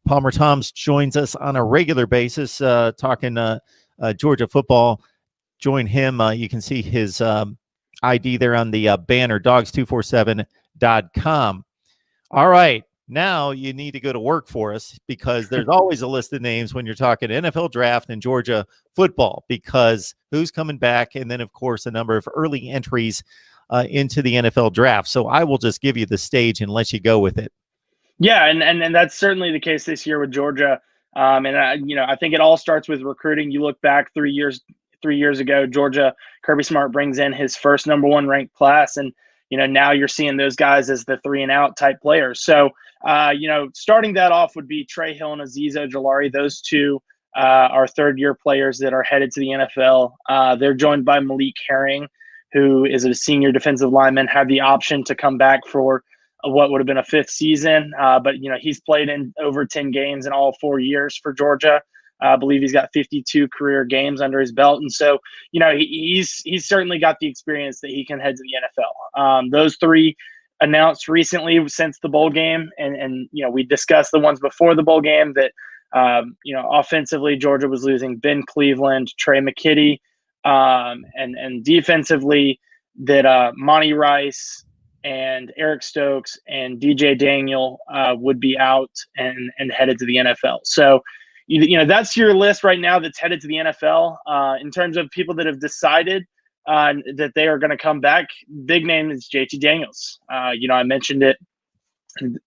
Palmer Toms joins us on a regular basis, talking Georgia football. Join him. You can see his ID there on the banner, dogs247.com. All right. Now you need to go to work for us, because there's always a list of names when you're talking NFL draft and Georgia football, because who's coming back, and then, of course, a number of early entries into the NFL draft. So I will just give you the stage and let you go with it. Yeah, and that's certainly the case this year with Georgia. I think it all starts with recruiting. You look back 3 years ago, Georgia, Kirby Smart brings in his first number 1 ranked class, and now you're seeing those guys as the 3-and-out type players. So starting that off would be Trey Hill and Azeez Ojulari. Those two are third-year players that are headed to the NFL. They're joined by Malik Herring, who is a senior defensive lineman, had the option to come back for what would have been a 5th season. But he's played in over 10 games in all 4 years for Georgia. I believe he's got 52 career games under his belt. And so, he's certainly got the experience that he can head to the NFL. Those 3 announced recently since the bowl game. And we discussed the ones before the bowl game that, offensively, Georgia was losing Ben Cleveland, Trey McKitty, and defensively that Monty Rice and Eric Stokes and DJ Daniel would be out and headed to the NFL. So, that's your list right now that's headed to the NFL. In terms of people that have decided that they are going to come back, big name is JT Daniels. I mentioned it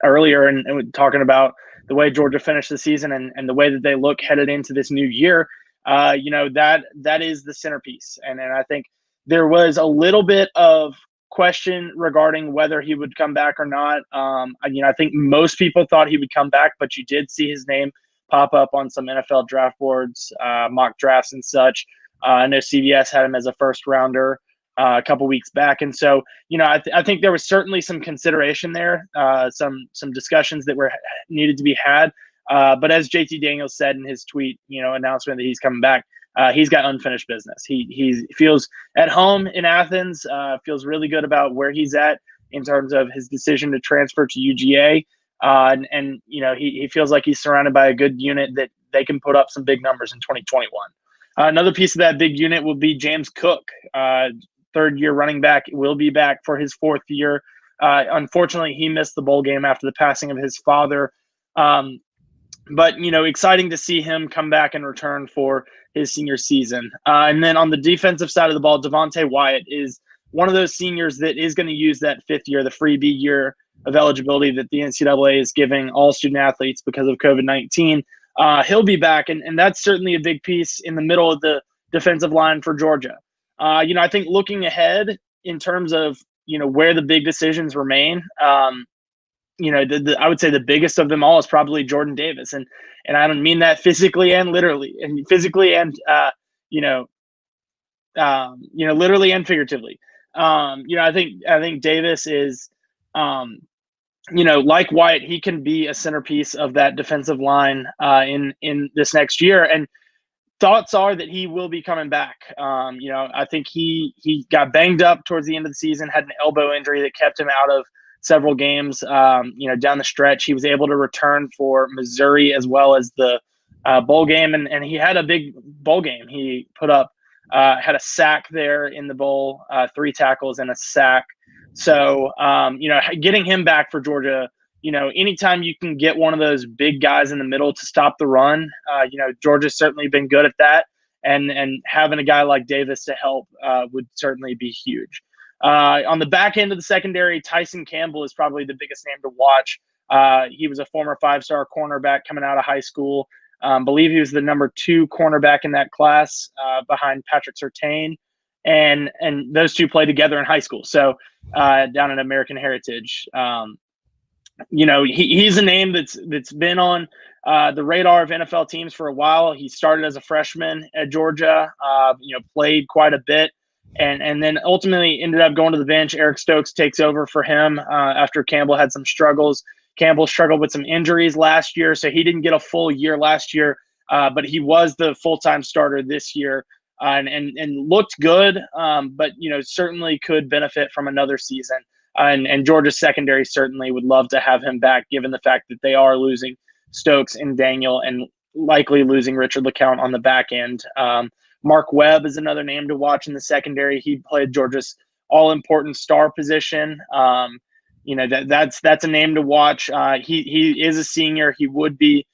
earlier and talking about the way Georgia finished the season and the way that they look headed into this new year. That is the centerpiece. And I think there was a little bit of question regarding whether he would come back or not. I think most people thought he would come back, but you did see his name pop up on some NFL draft boards, mock drafts and such. I know CBS had him as a first rounder a couple weeks back. And so, I think there was certainly some consideration there, some discussions that needed to be had. But as JT Daniels said in his tweet, announcement that he's coming back, he's got unfinished business. He feels at home in Athens, feels really good about where he's at in terms of his decision to transfer to UGA. He feels like he's surrounded by a good unit that they can put up some big numbers in 2021. Another piece of that big unit will be James Cook, third-year running back, will be back for his 4th year. Unfortunately, he missed the bowl game after the passing of his father. But exciting to see him come back and return for his senior season. And then on the defensive side of the ball, Devontae Wyatt is one of those seniors that is going to use that 5th year, the freebie year of eligibility that the NCAA is giving all student athletes because of COVID-19. He'll be back, and that's certainly a big piece in the middle of the defensive line for Georgia. I think looking ahead in terms of, where the big decisions remain, I would say the biggest of them all is probably Jordan Davis. And I don't mean that physically and literally, and literally and figuratively. I think Davis is, like Wyatt, he can be a centerpiece of that defensive line in this next year. And thoughts are that he will be coming back. I think he got banged up towards the end of the season, had an elbow injury that kept him out of several games. Down the stretch, he was able to return for Missouri as well as the bowl game, and he had a big bowl game. He put up had a sack there in the bowl, 3 tackles and a sack. So, getting him back for Georgia, anytime you can get one of those big guys in the middle to stop the run, Georgia's certainly been good at that. And having a guy like Davis to help would certainly be huge. On the back end of the secondary, Tyson Campbell is probably the biggest name to watch. He was a former 5-star cornerback coming out of high school. Believe he was the number 2 cornerback in that class behind Patrick Surtain. And those two played together in high school. So down at American Heritage, he's a name that's been on the radar of NFL teams for a while. He started as a freshman at Georgia, played quite a bit, and then ultimately ended up going to the bench. Eric Stokes takes over for him after Campbell had some struggles. Campbell struggled with some injuries last year, so he didn't get a full year last year, but he was the full-time starter this year. And looked good, but certainly could benefit from another season. And Georgia's secondary certainly would love to have him back, given the fact that they are losing Stokes and Daniel, and likely losing Richard LeCount on the back end. Mark Webb is another name to watch in the secondary. He played Georgia's all-important star position. That's a name to watch. He is a senior. He would be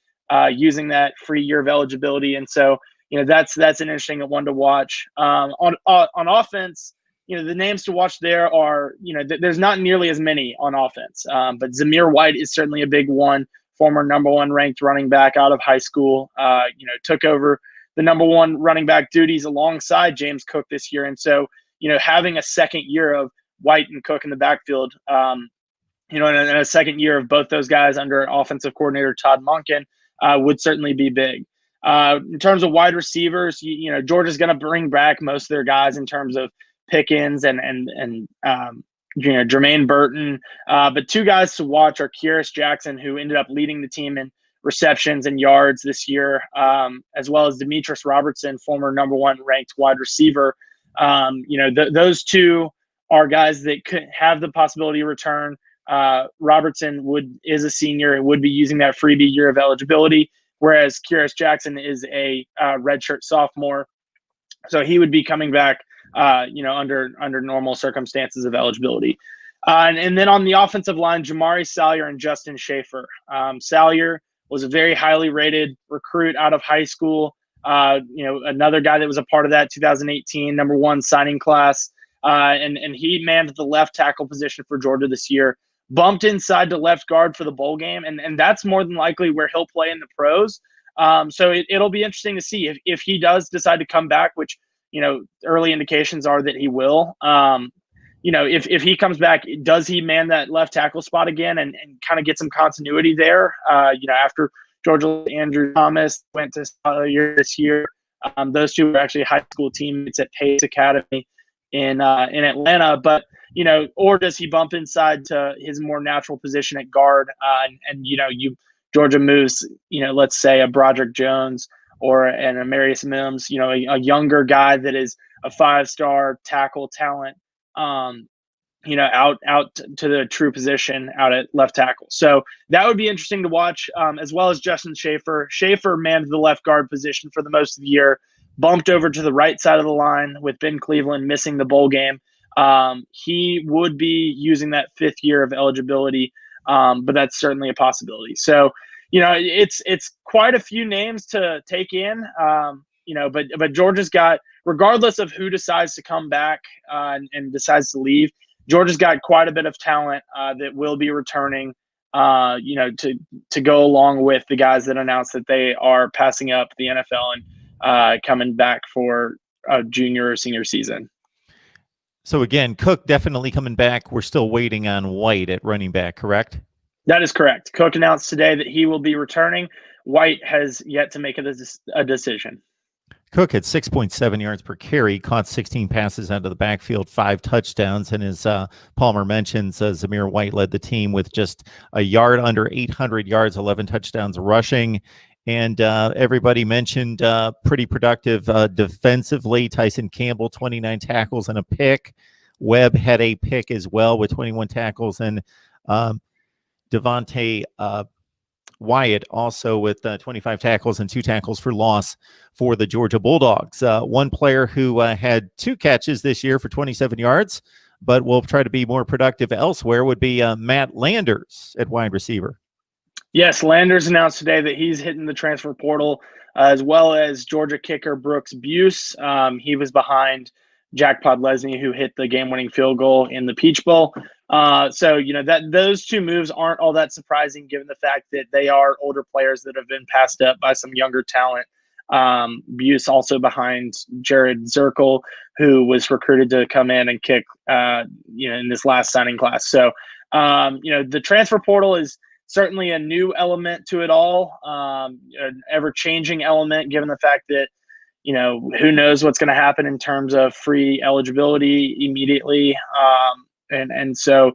using that free year of eligibility, and so that's an interesting one to watch. On offense, the names to watch there are there's not nearly as many on offense, but Zamir White is certainly a big one. Former number one ranked running back out of high school, took over the number one running back duties alongside James Cook this year, and so having a second year of White and Cook in the backfield, and a second year of both those guys under offensive coordinator Todd Monken would certainly be big. In terms of wide receivers, Georgia's going to bring back most of their guys in terms of Pickens and Jermaine Burton. But two guys to watch are Kyrus Jackson, who ended up leading the team in receptions and yards this year, as well as Demetris Robertson, former number one ranked wide receiver. Those two are guys that could have the possibility to return. Robertson is a senior and would be using that freebie year of eligibility, whereas Kyrus Jackson is a redshirt sophomore, so he would be coming back under normal circumstances of eligibility. And then on the offensive line, Jamari Salyer and Justin Schaefer. Salyer was a very highly rated recruit out of high school. Another guy that was a part of that 2018 number one signing class. And he manned the left tackle position for Georgia this year, bumped inside to left guard for the bowl game. And that's more than likely where he'll play in the pros. So it'll be interesting to see if he does decide to come back, which, early indications are that he will. If he comes back, does he man that left tackle spot again and kind of get some continuity there? After Georgia Andrew Thomas went to Salyer this year, those two were actually high school teammates at Pace Academy in Atlanta. But or does he bump inside to his more natural position at guard? Georgia moves, let's say a Broderick Jones or an Amarius Mims, a younger guy that is a 5-star tackle talent, out to the true position out at left tackle. So that would be interesting to watch, as well as Justin Schaefer. Schaefer manned the left guard position for the most of the year, bumped over to the right side of the line with Ben Cleveland missing the bowl game. He would be using that 5th year of eligibility, but that's certainly a possibility. So, it's quite a few names to take in, but Georgia's got, regardless of who decides to come back and decides to leave, Georgia's got quite a bit of talent that will be returning, to go along with the guys that announced that they are passing up the NFL and coming back for a junior or senior season. So again, Cook definitely coming back. We're still waiting on White at running back, correct? That is correct. Cook announced today that he will be returning. White has yet to make a decision. Cook had 6.7 yards per carry, caught 16 passes out of the backfield, 5 touchdowns. And as Palmer mentions, Zamir White led the team with just a yard under 800 yards, 11 touchdowns rushing. And everybody mentioned pretty productive defensively. Tyson Campbell, 29 tackles and a pick. Webb had a pick as well with 21 tackles. And Devontae Wyatt also with 25 tackles and 2 tackles for loss for the Georgia Bulldogs. One player who had 2 catches this year for 27 yards, but will try to be more productive elsewhere would be Matt Landers at wide receiver. Yes, Landers announced today that he's hitting the transfer portal, as well as Georgia kicker Brooks Buse. He was behind Jack Podlesny, who hit the game-winning field goal in the Peach Bowl. So that those 2 moves aren't all that surprising, given the fact that they are older players that have been passed up by some younger talent. Buse also behind Jared Zirkle, who was recruited to come in and kick, in this last signing class. So, the transfer portal is certainly a new element to it all, an ever-changing element, given the fact that, who knows what's going to happen in terms of free eligibility immediately. And so,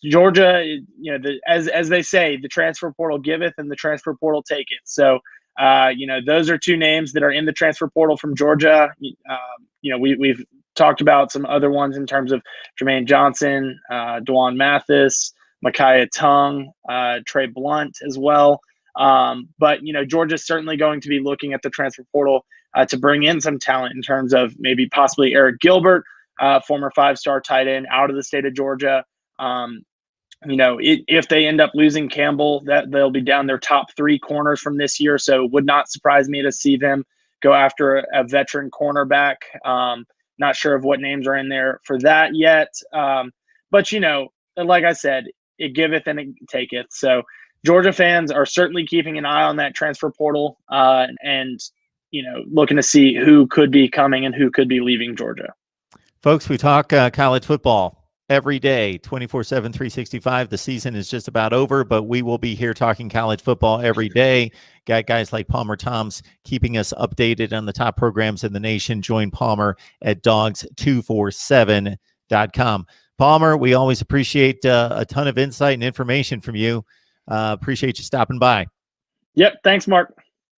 Georgia, as they say, the transfer portal giveth and the transfer portal taketh. So, those are 2 names that are in the transfer portal from Georgia. We've talked about some other ones in terms of Jermaine Johnson, Dwan Mathis, Micaiah Tongue, Trey Blunt as well. But Georgia's certainly going to be looking at the transfer portal to bring in some talent in terms of maybe possibly Eric Gilbert, former 5-star tight end out of the state of Georgia. If they end up losing Campbell, that they'll be down their top 3 corners from this year. So it would not surprise me to see them go after a veteran cornerback. Not sure of what names are in there for that yet. But, like I said, it giveth and it taketh. So Georgia fans are certainly keeping an eye on that transfer portal and looking to see who could be coming and who could be leaving Georgia. Folks, we talk college football every day, 24/7, 365. The season is just about over, but we will be here talking college football every day. Got guys like Palmer Toms keeping us updated on the top programs in the nation. Join Palmer at dogs247.com. Palmer, we always appreciate a ton of insight and information from you. Appreciate you stopping by. Yep. Thanks, Mark.